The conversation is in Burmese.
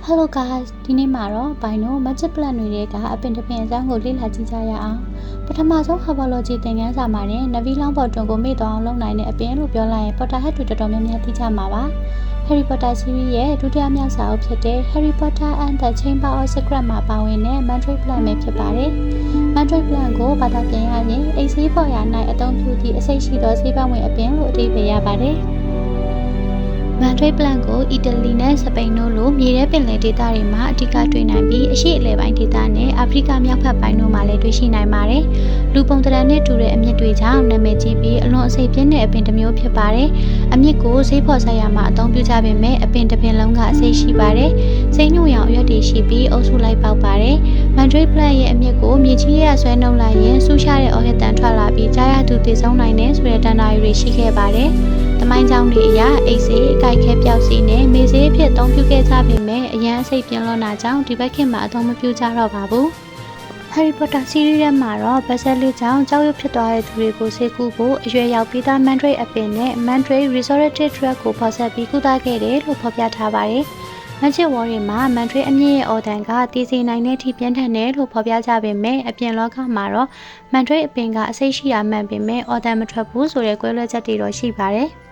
Hello guys ဒီနေ့မှာတော့ဘိုင်နို magic plan တွေကအပင်တစ်ပင်အကြောင်းကိုလေ့လာကြည့်ကြရအောင်ပထမဆုံး herbology သင်ခန်းစာမှာနဲ့ Navy လောင်းပေါ်တွင်ကိုမေ့သွားအောင်လုပ်နိုင်တဲ့အပင်လို့ပြောလိုက်ရင် Potterhead တွေတော်တော်များများသိကြမှာပါ Harry Potter series ရဲ့ဒုတိယမြောက်စာအုပ်ဖြစ်တဲ့ Harry Potter and the Chamber of Secrets မှာပါဝင်တဲ့ Mandrake Plant ပဲဖြစ်ပါတယ် Mandrake Plant ကိုဘာသာပြန်ရရင်အိတ်ဆေးပေါ်ရာ၌အသုံးပြုသည့်အစိတ်ရှိသောဆေးပတ်ဝင်အပင်လို့အဓိပ္ပာယ်ရပါတယ်Mandrake Plant ကိုအီတလီနဲ့စပိန်တို့လိုမြေထဲပင်လယ်ဒေသတွေမှာအဓိကတွေ့နိုင်ပြီးအရှေ့အလယ်ပိုင်းဒေသနဲ့အာဖရိကမြောက်ဘက်ပိုင်းတို့မှာလည်းတွေ့ရှိနိုင်ပါတယ်။လူပုံသဏ္ဍာန်နဲ့တူတဲ့အမြစ်တွေကြောင့်နာမည်ကြီးပြီးအလွန်အစိပ်ပြင်းတဲ့အပင်တစ်မျိုးဖြစ်ပါတယ်။အမြစ်ကိုဈေးဖော်ဆိုင်ရာမှာအသုံးပြုကြပေမဲ့အပင်တစ်ပင်လုံးကအစိပ်ရှိပါတယ်။စိမ့်ညွန့်ရောင်အရွက်တွေရှိပြီးအုပ်စုလိုက်ပေါက်ပါတယ်။ Mandrake Plant ရဲ့အမြစ်ကိုမြေကြီးရဲ့ဆွဲနှုတ်လိုက်ရင်ဆူရှားတဲ့အော်ဟစ်တန်ထွက်လာပြီးကြားရသူသေဆုံးနိုင်တဲ့ဆိုတဲ့တန်တာတွေရှိခဲ့ပါတယ်။သမိုင်းကြောင်းတွေအရအိတ်ဆေးအကြိုက်ခဲပြောက်စီနဲ့မေဆေးအဖြစ်အသုံးပြုခဲ့ကြပေမဲ့အရန်အစိပ်ပြင်းလွန်တာကြောင့်ဒီဘက်ခေတ်မှာအသုံးမပြုကြတော့ပါဘူး။ Harry Potter series ထဲမှာတော့ဗက်ဆက်လေးကြောင့်ကြောက်ရွံ့ဖြစ်သွားတဲ့သူတွေကိုဆေးကုဖို့အရွယ်ရောက်ပြီးသား Mandrake အပင်နဲ့ Mandrake Restorative Drug ကိုဖော်ဆက်ပြီးကုသခဲ့တယ်လို့ဖော်ပြထားပါတယ်။ Magic War တွေမှာ Mandrake အမြင့်ရဲ့အော်တန်ကတည်စေနိုင်တဲ့အထိပြင်းထန်တယ်လို့ဖော်ပြကြပေမဲ့အပြင်လောကမှာတော့ Mandrake အပင်ကအစိပ်ရှိရာမှန်ပေမဲ့အော်တန်မထွက်ဘူးဆိုတဲ့ကွဲလွဲချက်တွေတော့ရှိပါတယ်။